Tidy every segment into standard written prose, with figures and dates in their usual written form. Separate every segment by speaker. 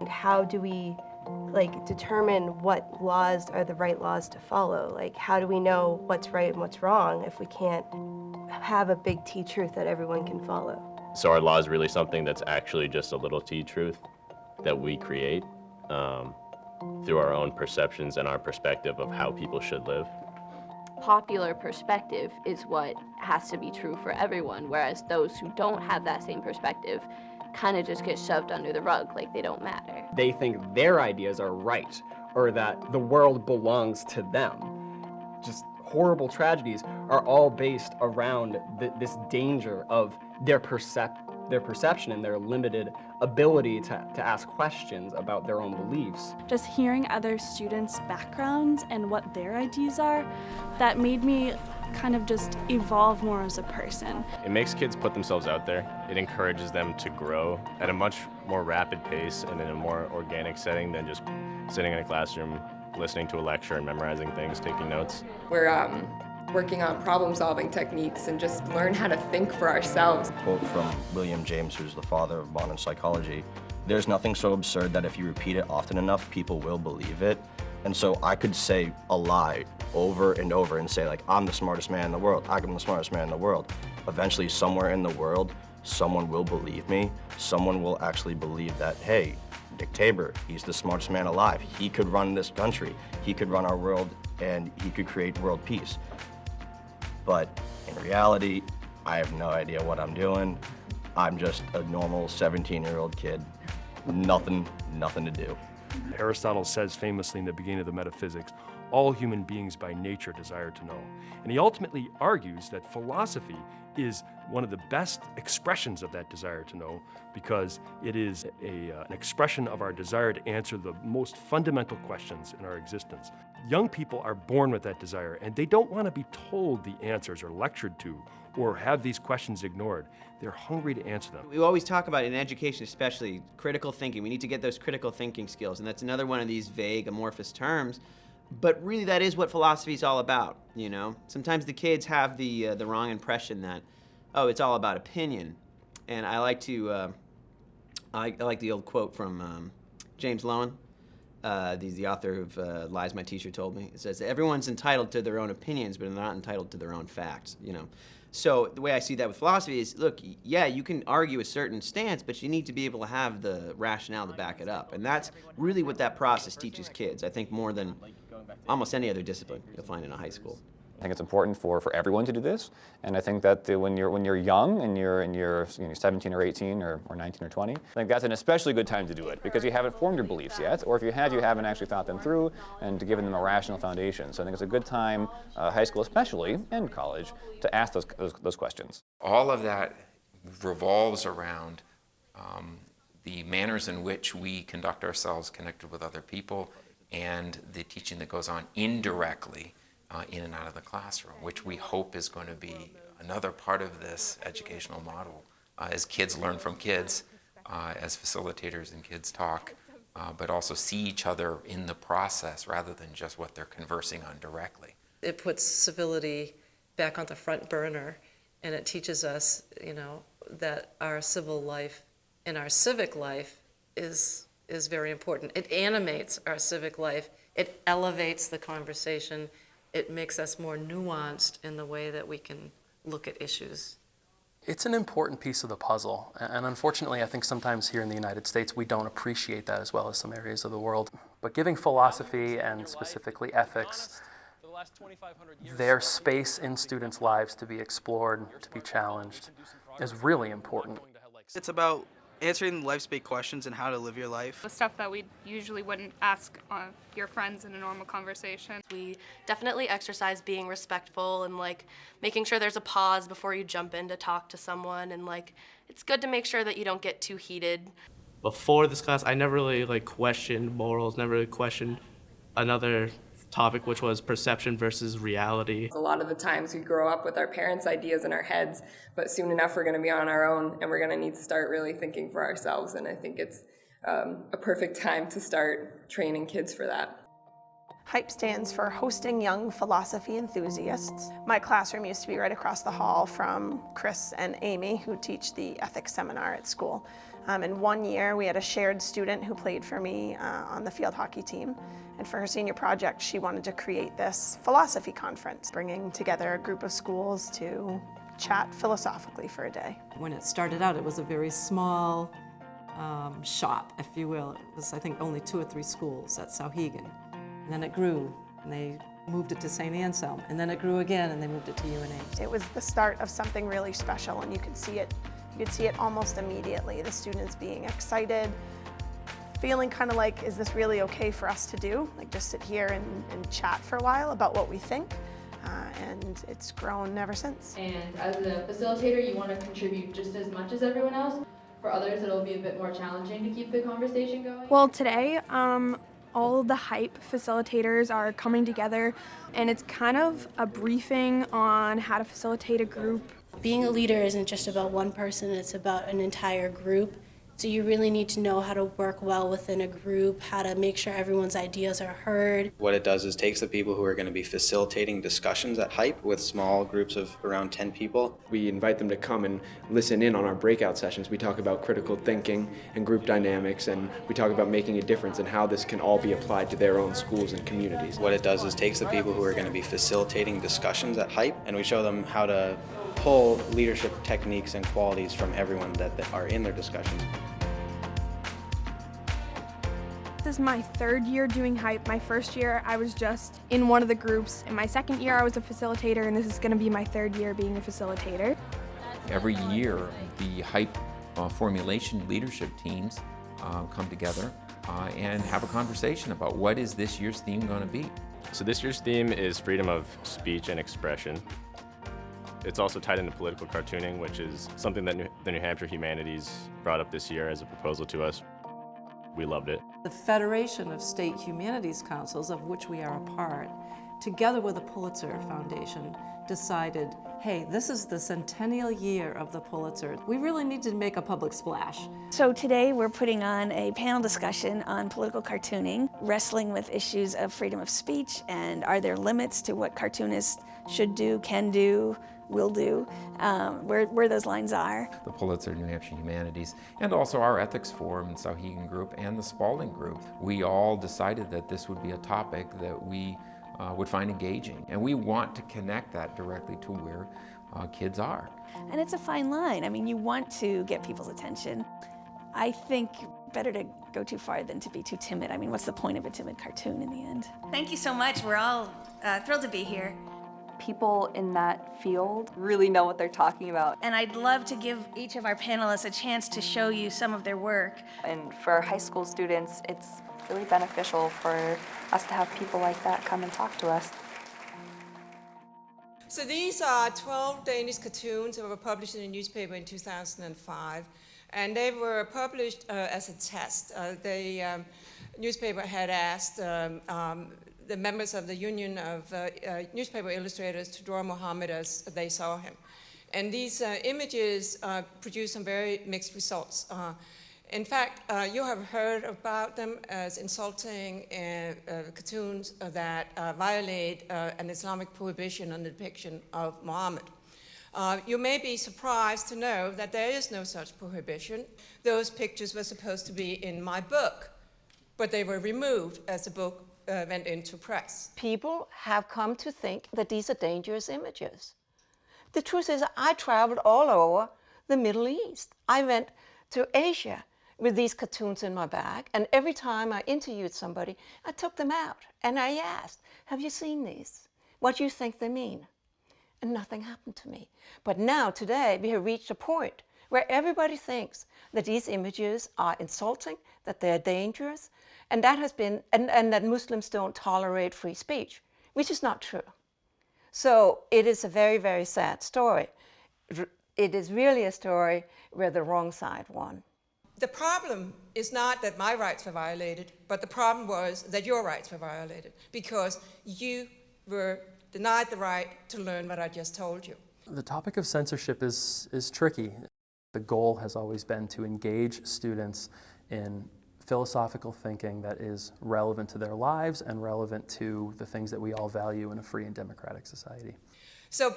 Speaker 1: And how do we determine what laws are the right laws to follow? Like, how do we know what's right and what's wrong if we can't have a big T truth that everyone can follow?
Speaker 2: So are laws really something that's actually just a little T truth that we create through our own perceptions and our perspective of how people should live?
Speaker 3: Popular perspective is what has to be true for everyone, whereas those who don't have that same perspective kind of just get shoved under the rug like they don't matter.
Speaker 4: They think their ideas are right, or that the world belongs to them. Just horrible tragedies are all based around this danger of their perception and their limited ability to ask questions about their own beliefs.
Speaker 5: Just hearing other students' backgrounds and what their ideas are, that made me kind of just evolve more as a person.
Speaker 2: It makes kids put themselves out there. It encourages them to grow at a much more rapid pace and in a more organic setting than just sitting in a classroom, listening to a lecture and memorizing things, taking notes.
Speaker 6: We're working on problem-solving techniques and just learn how to think for ourselves.
Speaker 7: Quote from William James, who's the father of modern psychology: "There's nothing so absurd that if you repeat it often enough, people will believe it." And so I could say a lie over and over and say, like, I'm the smartest man in the world, I'm the smartest man in the world. Eventually, somewhere in the world, someone will believe me. Someone will actually believe that, hey, Dick Tabor, he's the smartest man alive. He could run this country. He could run our world, and he could create world peace. But in reality, I have no idea what I'm doing. I'm just a normal 17-year-old kid. Nothing to do.
Speaker 8: Aristotle says famously in the beginning of the Metaphysics, all human beings by nature desire to know. And he ultimately argues that philosophy is one of the best expressions of that desire to know, because it is an expression of our desire to answer the most fundamental questions in our existence. Young people are born with that desire, and they don't want to be told the answers or lectured to or have these questions ignored. They're hungry to answer them.
Speaker 9: We always talk about, in education especially, critical thinking. We need to get those critical thinking skills, and that's another one of these vague, amorphous terms. But really, that is what philosophy is all about, you know? Sometimes the kids have the wrong impression that, oh, it's all about opinion. And I like to, I like the old quote from James Lowen. He's the author of Lies My Teacher Told Me. It says, everyone's entitled to their own opinions, but they're not entitled to their own facts, you know? So the way I see that with philosophy is, look, yeah, you can argue a certain stance, but you need to be able to have the rationale to back it up. And that's really what that process teaches kids, I think, more than almost any other discipline you'll find in a high school.
Speaker 10: I think it's important for everyone to do this, and I think that when you're young and you're 17 or 18 or 19 or 20, I think that's an especially good time to do it, because you haven't formed your beliefs yet, or if you have, you haven't actually thought them through and given them a rational foundation. So I think it's a good time, high school especially, and college, to ask those questions.
Speaker 11: All of that revolves around the manners in which we conduct ourselves connected with other people, and the teaching that goes on indirectly in and out of the classroom, which we hope is going to be another part of this educational model as kids learn from kids, as facilitators and kids talk, but also see each other in the process rather than just what they're conversing on directly.
Speaker 12: It puts civility back on the front burner, and it teaches us, you know, that our civil life and our civic life is very important. It animates our civic life. It elevates the conversation. It makes us more nuanced in the way that we can look at issues.
Speaker 13: It's an important piece of the puzzle, and unfortunately I think sometimes here in the United States we don't appreciate that as well as some areas of the world. But giving philosophy, and specifically ethics, their space in students' lives to be explored, to be challenged, is really important.
Speaker 14: It's about answering life's big questions and how to live your life.
Speaker 15: The stuff that we usually wouldn't ask your friends in a normal conversation.
Speaker 16: We definitely exercise being respectful and making sure there's a pause before you jump in to talk to someone, and it's good to make sure that you don't get too heated.
Speaker 17: Before this class, I never really questioned morals, never really questioned another topic, which was perception versus reality.
Speaker 6: A lot of the times we grow up with our parents' ideas in our heads, but soon enough we're going to be on our own and we're going to need to start really thinking for ourselves, and I think it's a perfect time to start training kids for that.
Speaker 18: HYPE stands for Hosting Young Philosophy Enthusiasts. My classroom used to be right across the hall from Chris and Amy, who teach the ethics seminar at school. In 1 year, we had a shared student who played for me on the field hockey team. And for her senior project, she wanted to create this philosophy conference, bringing together a group of schools to chat philosophically for a day.
Speaker 19: When it started out, it was a very small shop, if you will. It was, I think, only 2 or 3 schools at Souhegan. And then it grew, and they moved it to St. Anselm. And then it grew again, and they moved it to UNH.
Speaker 18: It was the start of something really special, and you could see it. You could see it almost immediately. The students being excited, feeling kind of like, is this really okay for us to do? Like just sit here and chat for a while about what we think. And it's grown ever since.
Speaker 20: And as a facilitator, you want to contribute just as much as everyone else. For others, it'll be a bit more challenging to keep the conversation going.
Speaker 21: Well, today, all the HYPE facilitators are coming together, and it's kind of a briefing on how to facilitate a group.
Speaker 22: Being a leader isn't just about one person, it's about an entire group. So you really need to know how to work well within a group, how to make sure everyone's ideas are heard.
Speaker 23: What it does is takes the people who are going to be facilitating discussions at HYPE with small groups of around 10 people.
Speaker 24: We invite them to come and listen in on our breakout sessions. We talk about critical thinking and group dynamics, and we talk about making a difference and how this can all be applied to their own schools and communities.
Speaker 23: What it does is takes the people who are going to be facilitating discussions at HYPE, and we show them how to pull leadership techniques and qualities from everyone that are in their discussions.
Speaker 21: This is my 3rd year doing HYPE. My first year, I was just in one of the groups. In my 2nd year, I was a facilitator, and this is going to be my 3rd year being a facilitator.
Speaker 11: Every year, the HYPE formulation leadership teams come together and have a conversation about what is this year's theme going to be.
Speaker 2: So this year's theme is freedom of speech and expression. It's also tied into political cartooning, which is something that the New Hampshire Humanities brought up this year as a proposal to us. We loved it.
Speaker 19: The Federation of State Humanities Councils, of which we are a part, together with the Pulitzer Foundation, decided, hey, this is the centennial year of the Pulitzer. We really need to make a public splash.
Speaker 25: So today we're putting on a panel discussion on political cartooning, wrestling with issues of freedom of speech, and are there limits to what cartoonists should do, can do, will do, where those lines are.
Speaker 11: The Pulitzer New Hampshire Humanities, and also our ethics forum and Souhegan group and the Spaulding group. We all decided that this would be a topic that we would find engaging, and we want to connect that directly to where kids are.
Speaker 25: And it's a fine line. I mean, you want to get people's attention. I think better to go too far than to be too timid. I mean, what's the point of a timid cartoon in the end?
Speaker 26: Thank you so much. We're all thrilled to be here.
Speaker 27: People in that field really know what they're talking about.
Speaker 26: And I'd love to give each of our panelists a chance to show you some of their work.
Speaker 27: And for our high school students, it's really beneficial for us to have people like that come and talk to us.
Speaker 28: So these are 12 Danish cartoons that were published in a newspaper in 2005. And they were published as a test. The newspaper had asked the members of the Union of Newspaper Illustrators to draw Muhammad as they saw him. And these images produced some very mixed results. In fact, you have heard about them as insulting cartoons that violate an Islamic prohibition on the depiction of Muhammad. You may be surprised to know that there is no such prohibition. Those pictures were supposed to be in my book, but they were removed as the book went into press.
Speaker 29: People have come to think that these are dangerous images. The truth is, I traveled all over the Middle East. I went to Asia with these cartoons in my bag, and every time I interviewed somebody, I took them out and I asked, have you seen these? What do you think they mean? And nothing happened to me. But now, today, we have reached a point where everybody thinks that these images are insulting, that they're dangerous, and that has been, and that Muslims don't tolerate free speech, which is not true. So it is a very, very sad story. It is really a story where the wrong side won.
Speaker 28: The problem is not that my rights were violated, but the problem was that your rights were violated because you were denied the right to learn what I just told you.
Speaker 13: The topic of censorship is tricky. The goal has always been to engage students in philosophical thinking that is relevant to their lives and relevant to the things that we all value in a free and democratic society.
Speaker 28: So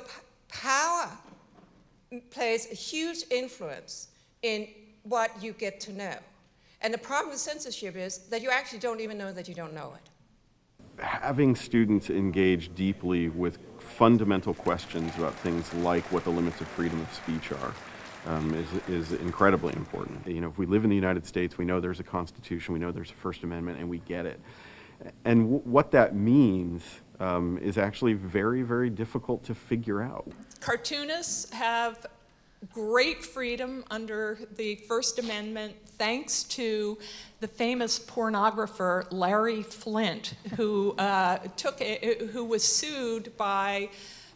Speaker 28: power plays a huge influence in what you get to know. And the problem with censorship is that you actually don't even know that you don't know it.
Speaker 1: Having students engage deeply with fundamental questions about things like what the limits of freedom of speech are is incredibly important. You know, if we live in the United States, we know there's a Constitution, we know there's a First Amendment, and we get it. And what that means is actually very, very difficult to figure out.
Speaker 3: Cartoonists have great freedom under the First Amendment thanks to the famous pornographer Larry Flynt, who who was sued by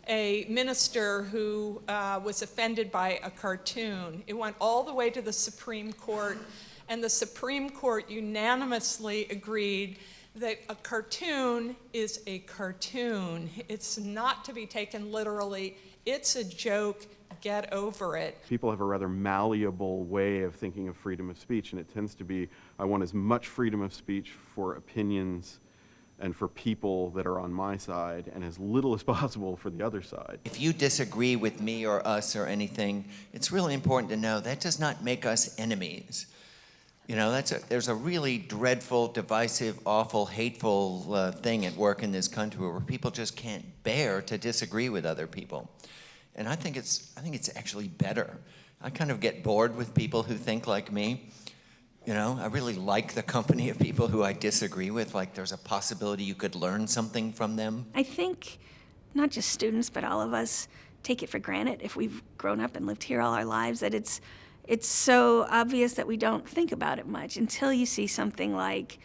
Speaker 3: a minister who was offended by a cartoon. It went all the way to the Supreme Court, and the Supreme Court unanimously agreed that a cartoon is a cartoon. It's not to be taken literally. It's a joke. Get over it.
Speaker 24: People have a rather malleable way of thinking of freedom of speech, and it tends to be, I want as much freedom of speech for opinions and for people that are on my side, and as little as possible for the other side.
Speaker 4: If you disagree with me or us or anything, it's really important to know that does not make us enemies. You know, there's a really dreadful, divisive, awful, hateful thing at work in this country where people just can't bear to disagree with other people. And I think it's actually better. I kind of get bored with people who think like me. You know, I really like the company of people who I disagree with, like there's a possibility you could learn something from them.
Speaker 25: I think not just students, but all of us take it for granted if we've grown up and lived here all our lives that it's so obvious that we don't think about it much until you see something like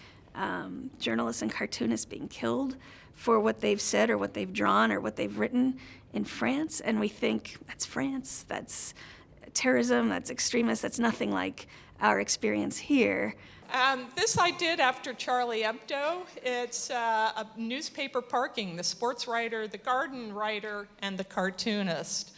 Speaker 25: journalists and cartoonists being killed for what they've said or what they've drawn or what they've written in France, and we think, that's France, that's terrorism, that's extremist, that's nothing like our experience here.
Speaker 3: This I did after Charlie Hebdo. It's a newspaper parking, the sports writer, the garden writer, and the cartoonist.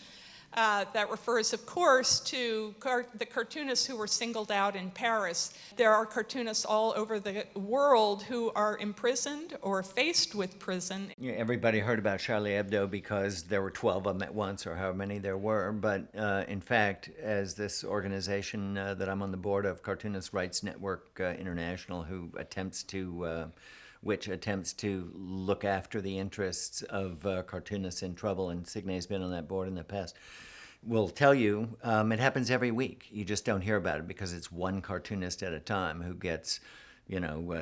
Speaker 3: That refers, of course, to the cartoonists who were singled out in Paris. There are cartoonists all over the world who are imprisoned or faced with prison.
Speaker 5: Yeah, everybody heard about Charlie Hebdo because there were 12 of them at once, or however many there were. But in fact, as this organization that I'm on the board of, Cartoonist Rights Network International, which attempts to look after the interests of cartoonists in trouble, and Signe's been on that board in the past, will tell you it happens every week. You just don't hear about it because it's one cartoonist at a time who gets,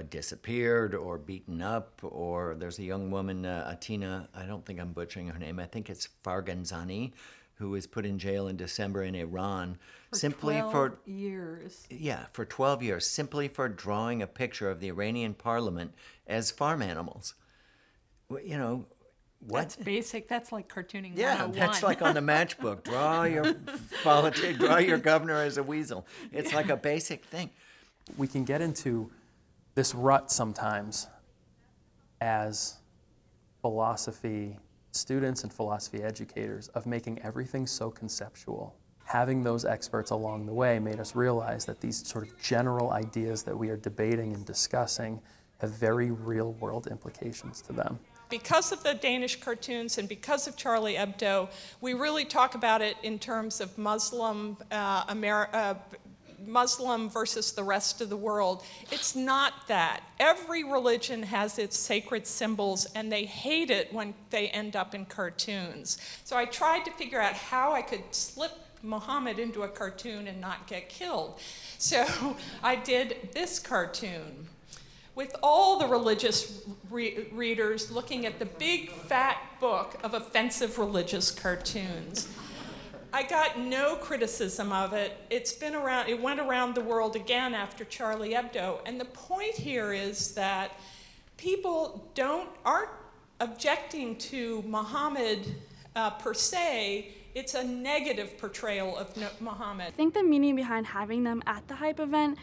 Speaker 5: disappeared or beaten up, or there's a young woman, Atina, I don't think I'm butchering her name, I think it's Farganzani, who was put in jail in December in Iran simply for
Speaker 19: 12 years.
Speaker 5: Yeah, for 12 years, simply for drawing a picture of the Iranian parliament as farm animals. You know, what?
Speaker 7: That's basic. That's like cartooning 101.
Speaker 5: Yeah, that's like on the matchbook. Draw your politics, draw your governor as a weasel. It's like a basic thing.
Speaker 13: We can get into this rut sometimes as philosophy students and philosophy educators of making everything so conceptual. Having those experts along the way made us realize that these sort of general ideas that we are debating and discussing have very real world implications to them.
Speaker 3: Because of the Danish cartoons and because of Charlie Hebdo, we really talk about it in terms of Muslim versus the rest of the world. It's not that. Every religion has its sacred symbols, and they hate it when they end up in cartoons. So I tried to figure out how I could slip Muhammad into a cartoon and not get killed. So I did this cartoon with all the religious readers looking at the big fat book of offensive religious cartoons. I got no criticism of it. It went around the world again after Charlie Hebdo. And the point here is that people aren't objecting to Muhammad per se. It's a negative portrayal of Muhammad.
Speaker 21: I think the meaning behind having them at the Hype event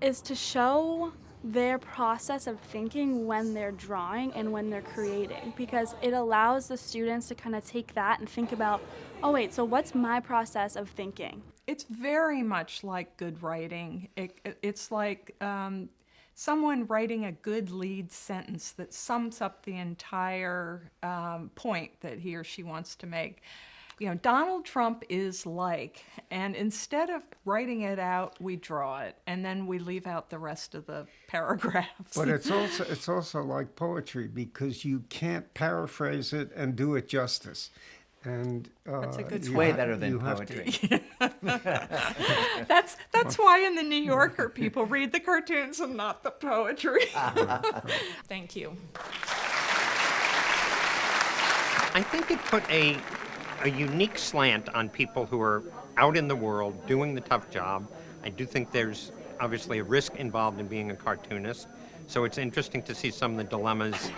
Speaker 21: is to show their process of thinking when they're drawing and when they're creating, because it allows the students to kind of take that and think about, oh wait, so what's my process of thinking?
Speaker 7: It's very much like good writing. It's like someone writing a good lead sentence that sums up the entire point that he or she wants to make. Donald Trump is like, and instead of writing it out, we draw it, and then we leave out the rest of the paragraphs.
Speaker 6: But it's also like poetry, because you can't paraphrase it and do it justice. And
Speaker 7: That's a good
Speaker 5: way better than poetry.
Speaker 7: That's why in the New Yorker people read the cartoons and not the poetry. Thank you.
Speaker 8: I think it put a unique slant on people who are out in the world doing the tough job. I do think there's obviously a risk involved in being a cartoonist, so it's interesting to see some of the dilemmas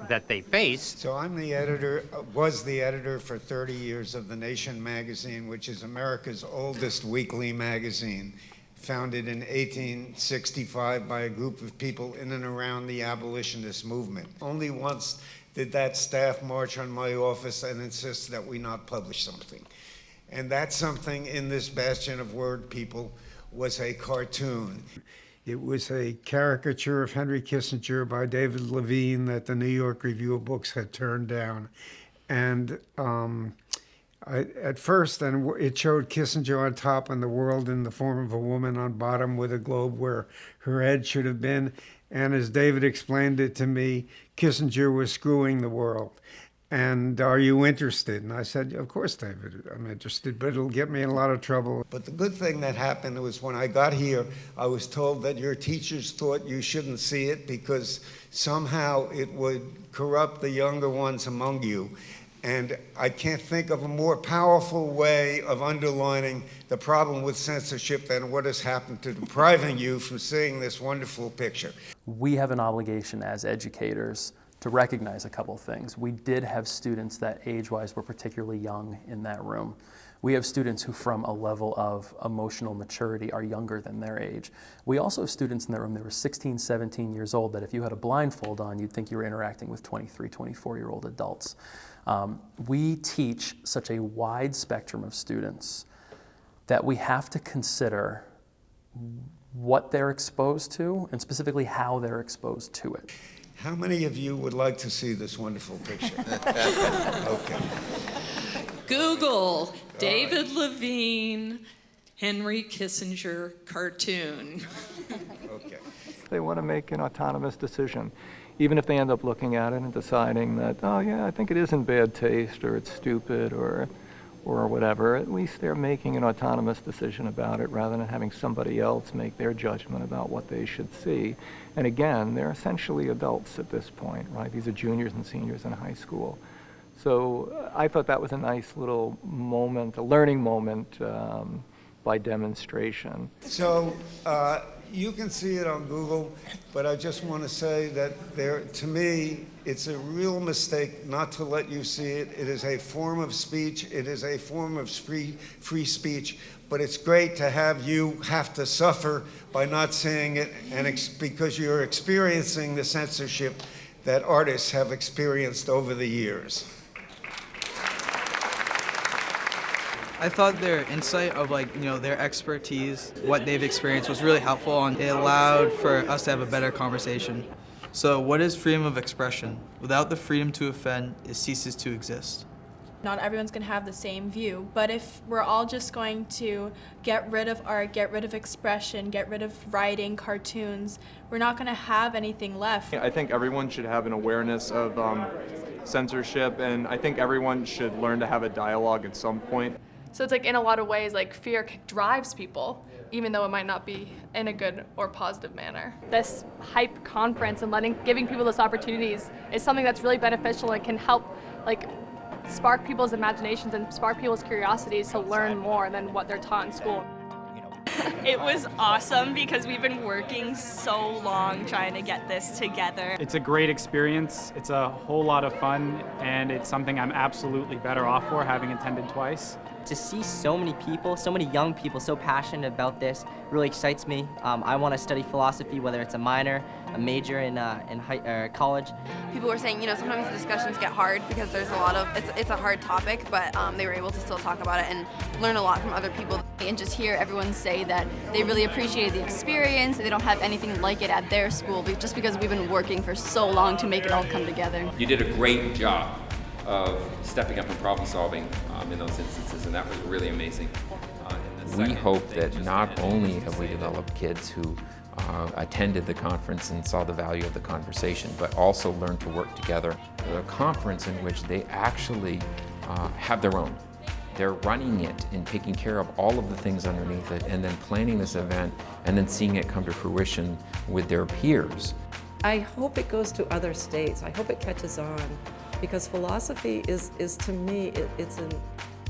Speaker 8: that they face.
Speaker 6: So I'm the editor, was the editor for 30 years of The Nation magazine, which is America's oldest weekly magazine, founded in 1865 by a group of people in and around the abolitionist movement. Only once did that staff march on my office and insist that we not publish something. And that something in this bastion of word people was a cartoon. It was a caricature of Henry Kissinger by David Levine that the New York Review of Books had turned down. And at first, it showed Kissinger on top and the world in the form of a woman on bottom with a globe where her head should have been. And as David explained it to me, Kissinger was screwing the world. And are you interested? And I said, of course, David, I'm interested, but it'll get me in a lot of trouble. But the good thing that happened was when I got here, I was told that your teachers thought you shouldn't see it because somehow it would corrupt the younger ones among you. And I can't think of a more powerful way of underlining the problem with censorship than what has happened to depriving you from seeing this wonderful picture.
Speaker 13: We have an obligation as educators to recognize a couple things. We did have students that age-wise were particularly young in that room. We have students who from a level of emotional maturity are younger than their age. We also have students in that room that were 16, 17 years old that if you had a blindfold on, you'd think you were interacting with 23, 24-year-old adults. We teach such a wide spectrum of students that we have to consider what they're exposed to and specifically how they're exposed to it.
Speaker 6: How many of you would like to see this wonderful picture? Okay.
Speaker 3: Google David Levine, Henry Kissinger cartoon.
Speaker 6: Okay.
Speaker 9: They want to make an autonomous decision, even if they end up looking at it and deciding that, oh yeah, I think it is in bad taste or it's stupid or whatever. At least they're making an autonomous decision about it rather than having somebody else make their judgment about what they should see. And again, they're essentially adults at this point, right? These are juniors and seniors in high school. So I thought that was a nice little moment, a learning moment by demonstration.
Speaker 6: So you can see it on Google, but I just want to say that to me, it's a real mistake not to let you see it. It is a form of speech. It is a form of free speech. But it's great to have you have to suffer by not seeing it, and because you're experiencing the censorship that artists have experienced over the years.
Speaker 10: I thought their insight of their expertise, what they've experienced was really helpful, and it allowed for us to have a better conversation. So what is freedom of expression? Without the freedom to offend, it ceases to exist.
Speaker 21: Not everyone's going to have the same view, but if we're all just going to get rid of art, get rid of expression, get rid of writing, cartoons, we're not going to have anything left.
Speaker 12: I think everyone should have an awareness of censorship, and I think everyone should learn to have a dialogue at some point.
Speaker 14: So it's in a lot of ways, fear drives people, even though it might not be in a good or positive manner.
Speaker 15: This hype conference and giving people those opportunities is something that's really beneficial and can help spark people's imaginations and spark people's curiosities to learn more than what they're taught in school.
Speaker 16: It was awesome because we've been working so long trying to get this together.
Speaker 17: It's a great experience. It's a whole lot of fun, and it's something I'm absolutely better off for, having attended twice.
Speaker 30: To see so many people, so many young people so passionate about this really excites me. I want to study philosophy, whether it's a minor, a major in college.
Speaker 31: People were saying, sometimes the discussions get hard because there's a lot of, it's a hard topic, but they were able to still talk about it and learn a lot from other people. And just hear everyone say that they really appreciated the experience, they don't have anything like it at their school, just because we've been working for so long to make it all come together.
Speaker 11: You did a great job of stepping up and problem solving in those instances, and that was really amazing. We hope that not only have we developed kids who attended the conference and saw the value of the conversation, but also learned to work together. A conference in which they actually have their own. They're running it and taking care of all of the things underneath it, and then planning this event, and then seeing it come to fruition with their peers.
Speaker 19: I hope it goes to other states. I hope it catches on, because philosophy is to me, it's an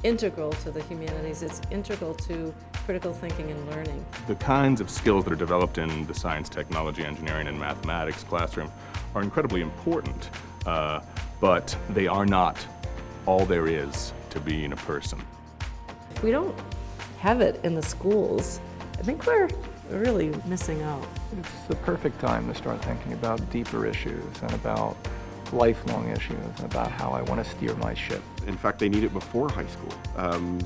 Speaker 19: integral to the humanities. It's integral to critical thinking and learning.
Speaker 1: The kinds of skills that are developed in the science, technology, engineering, and mathematics classroom are incredibly important, but they are not all there is to being a person.
Speaker 19: If we don't have it in the schools, I think we're really missing out.
Speaker 9: It's the perfect time to start thinking about deeper issues and about lifelong issues, and about how I want to steer my ship.
Speaker 2: In fact, they need it before high school.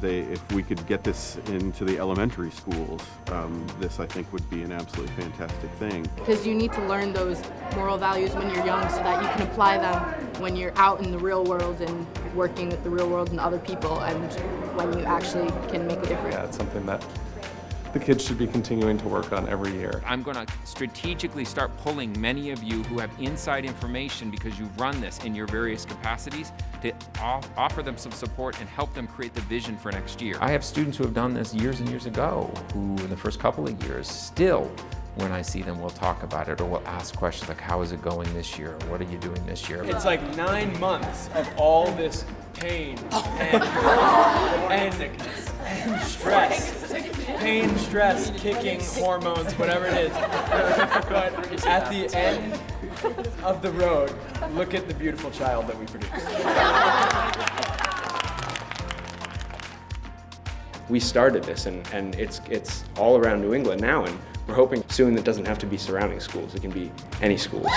Speaker 2: If we could get this into the elementary schools, this I think would be an absolutely fantastic thing.
Speaker 18: Because you need to learn those moral values when you're young so that you can apply them when you're out in the real world and working with the real world and other people, and when you actually can make a difference.
Speaker 20: Yeah, it's something that the kids should be continuing to work on every year.
Speaker 11: I'm going to strategically start pulling many of you who have inside information because you've run this in your various capacities to offer them some support and help them create the vision for next year. I have students who have done this years and years ago who in the first couple of years still, when I see them, we'll talk about it or we'll ask questions like, how is it going this year? What are you doing this year?
Speaker 22: It's like 9 months of all this pain and stress. Pain, stress, kicking, hormones, whatever it is. But at the end of the road, look at the beautiful child that we produce.
Speaker 23: We started this, and it's all around New England now, and we're hoping soon it doesn't have to be surrounding schools. It can be any schools.